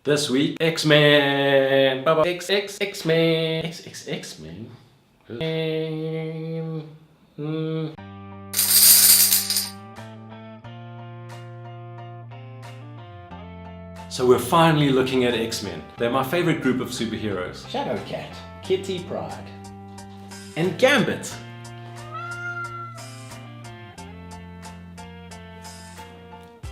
This week, X-Men! X-Men! X-Men? So we're finally looking at X-Men. They're my favorite group of superheroes. Shadowcat, Kitty Pryde, And Gambit.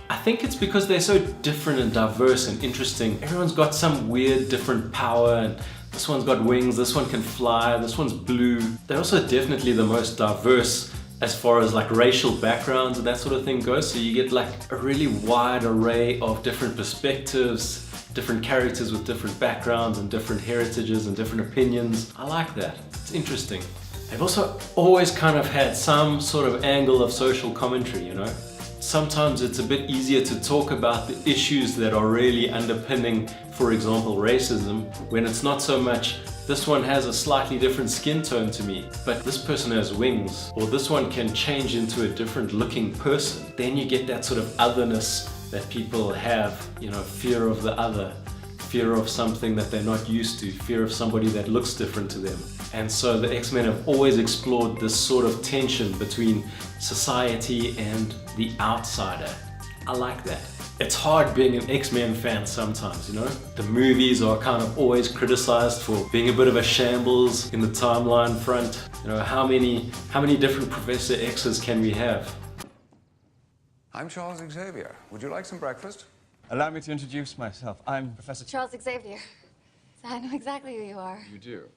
I think it's because they're so different and diverse and interesting. Everyone's got some weird different power, and this one's got wings, this one can fly, this one's blue. They're also definitely the most diverse as far as like racial backgrounds and that sort of thing goes. So you get like a really wide array of different perspectives, different characters with different backgrounds and different heritages and different opinions. I like that. It's interesting. They've also always kind of had some sort of angle of social commentary, you know? Sometimes it's a bit easier to talk about the issues that are really underpinning, for example, racism, when it's not so much, this one has a slightly different skin tone to me, but this person has wings, or this one can change into a different looking person. Then you get that sort of otherness that people have, you know, fear of the other, fear of something that they're not used to, fear of somebody that looks different to them. And so the X-Men have always explored this sort of tension between society and the outsider. I like that. It's hard being an X-Men fan sometimes, you know? The movies are kind of always criticized for being a bit of a shambles in the timeline front. You know, how many different Professor X's can we have? I'm Charles Xavier. Would you like some breakfast? Allow me to introduce myself. I'm Professor Charles Xavier. I know exactly who you are. You do.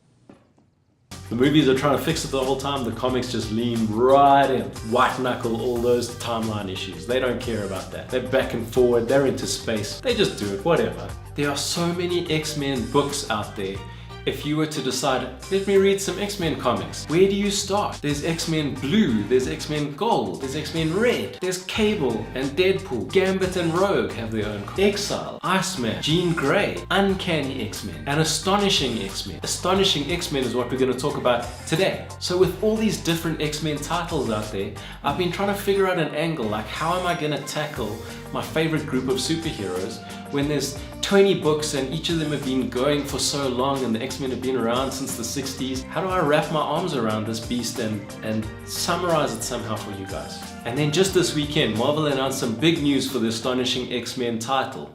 The movies are trying to fix it the whole time. The comics just lean right in. White knuckle all those timeline issues. They don't care about that. They're back and forward. They're into space. They just do it, whatever. There are so many X-Men books out there. If you were to decide, let me read some X-Men comics, where do you start? There's X-Men Blue, there's X-Men Gold, there's X-Men Red, there's Cable and Deadpool, Gambit and Rogue have their own comics. Exile, Iceman, Jean Grey, Uncanny X-Men, and Astonishing X-Men. Astonishing X-Men is what we're going to talk about today. So with all these different X-Men titles out there, I've been trying to figure out an angle, like how am I going to tackle my favorite group of superheroes when there's 20 books and each of them have been going for so long and the X-Men have been around since the 60s. How do I wrap my arms around this beast and summarize it somehow for you guys? And then just this weekend, Marvel announced some big news for the Astonishing X-Men title.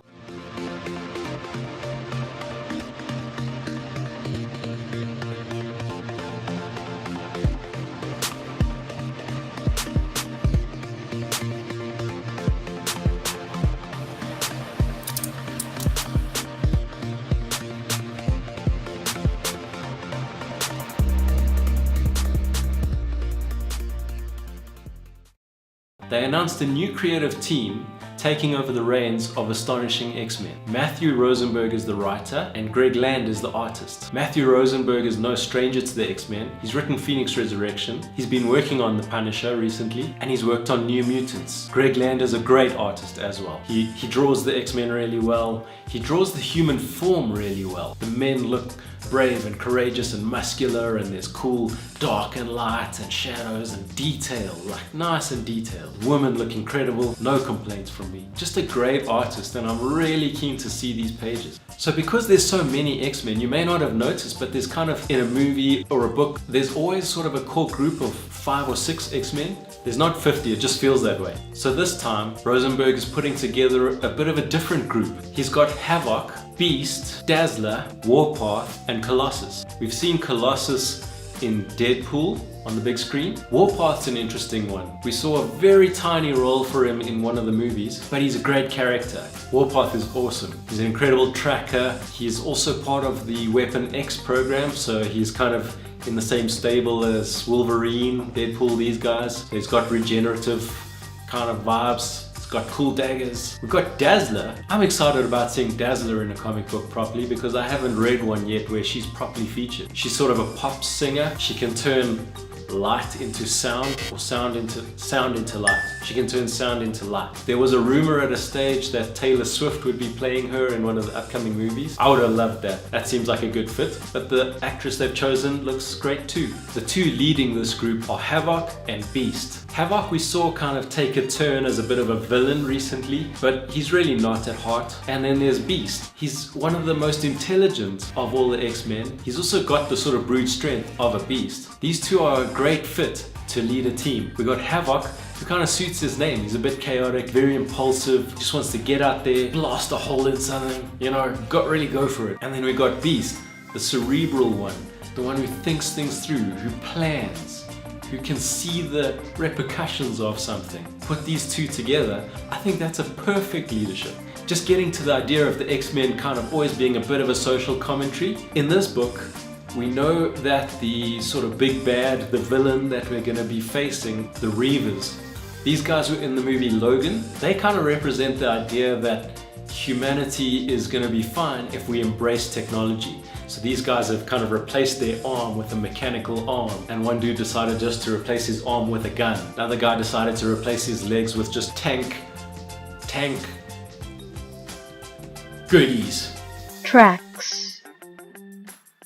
They announced a new creative team taking over the reins of Astonishing X-Men. Matthew Rosenberg is the writer and Greg Land is the artist. Matthew Rosenberg is no stranger to the X-Men. He's written Phoenix Resurrection, he's been working on The Punisher recently, and he's worked on New Mutants. Greg Land is a great artist as well. He draws the X-Men really well. He draws the human form really well. The men look brave and courageous and muscular, and there's cool dark and light and shadows and detail, like nice and detailed. Women look incredible, no complaints from me. Just a great artist, and I'm really keen to see these pages. So because there's so many X-Men, you may not have noticed, but there's kind of, in a movie or a book, there's always sort of a core group of 5 or 6 X-Men. There's not 50, it just feels that way. So this time, Rosenberg is putting together a bit of a different group. He's got Havoc, Beast, Dazzler, Warpath, and Colossus. We've seen Colossus in Deadpool on the big screen. Warpath's an interesting one. We saw a very tiny role for him in one of the movies, but he's a great character. Warpath is awesome. He's an incredible tracker. He's also part of the Weapon X program, so he's kind of in the same stable as Wolverine, Deadpool, these guys. He's got regenerative kind of vibes. Got cool daggers. We've got Dazzler. I'm excited about seeing Dazzler in a comic book properly because I haven't read one yet where she's properly featured. She's sort of a pop singer. She can turn light into sound, or sound into light. She can turn sound into light. There was a rumor at a stage that Taylor Swift would be playing her in one of the upcoming movies. I would have loved that. That seems like a good fit. But the actress they've chosen looks great too. The two leading this group are Havoc and Beast. Havoc we saw kind of take a turn as a bit of a villain recently, but he's really not at heart. And then there's Beast. He's one of the most intelligent of all the X-Men. He's also got the sort of brute strength of a beast. These two are a great fit to lead a team. We got Havoc, who kind of suits his name. He's a bit chaotic, very impulsive, just wants to get out there, blast a hole in something, you know, really go for it. And then we got Beast, the cerebral one, the one who thinks things through, who plans, who can see the repercussions of something. Put these two together, I think that's a perfect leadership. Just getting to the idea of the X-Men kind of always being a bit of a social commentary. In this book, we know that the sort of big bad, the villain that we're going to be facing, the Reavers, these guys were in the movie Logan. They kind of represent the idea that humanity is going to be fine if we embrace technology. So these guys have kind of replaced their arm with a mechanical arm, and one dude decided just to replace his arm with a gun. Another guy decided to replace his legs with just tank goodies. Tracks.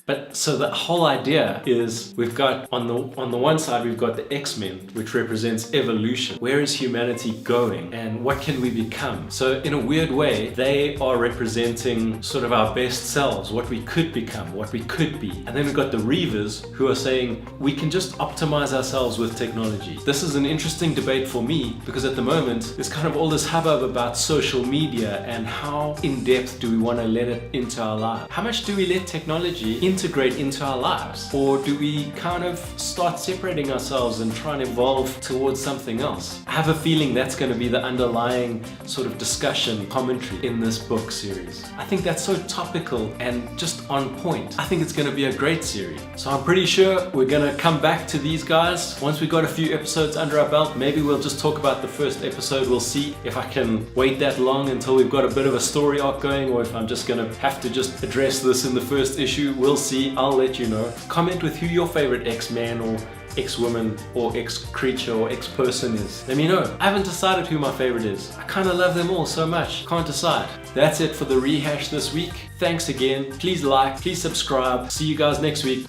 But so the whole idea is we've got on the one side we've got the X-Men, which represents evolution. Where is humanity going and what can we become? So in a weird way, they are representing sort of our best selves, what we could become, what we could be. And then we've got the Reavers who are saying we can just optimize ourselves with technology. This is an interesting debate for me because at the moment there's kind of all this hubbub about social media and how in depth do we want to let it into our lives? How much do we let technology integrate into our lives? Or do we kind of start separating ourselves and try and evolve towards something else? I have a feeling that's going to be the underlying sort of discussion, commentary in this book series. I think that's so topical and just on point. I think it's going to be a great series. So I'm pretty sure we're going to come back to these guys once we've got a few episodes under our belt. Maybe we'll just talk about the first episode. We'll see if I can wait that long until we've got a bit of a story arc going, or if I'm just going to have to just address this in the first issue. We'll see. I'll let you know. Comment with who your favorite X-Man or X-woman or X-creature or X-person is. Let me know. I haven't decided who my favorite is. I kind of love them all so much. Can't decide. That's it for the rehash this week. Thanks again. Please like, please subscribe. See you guys next week.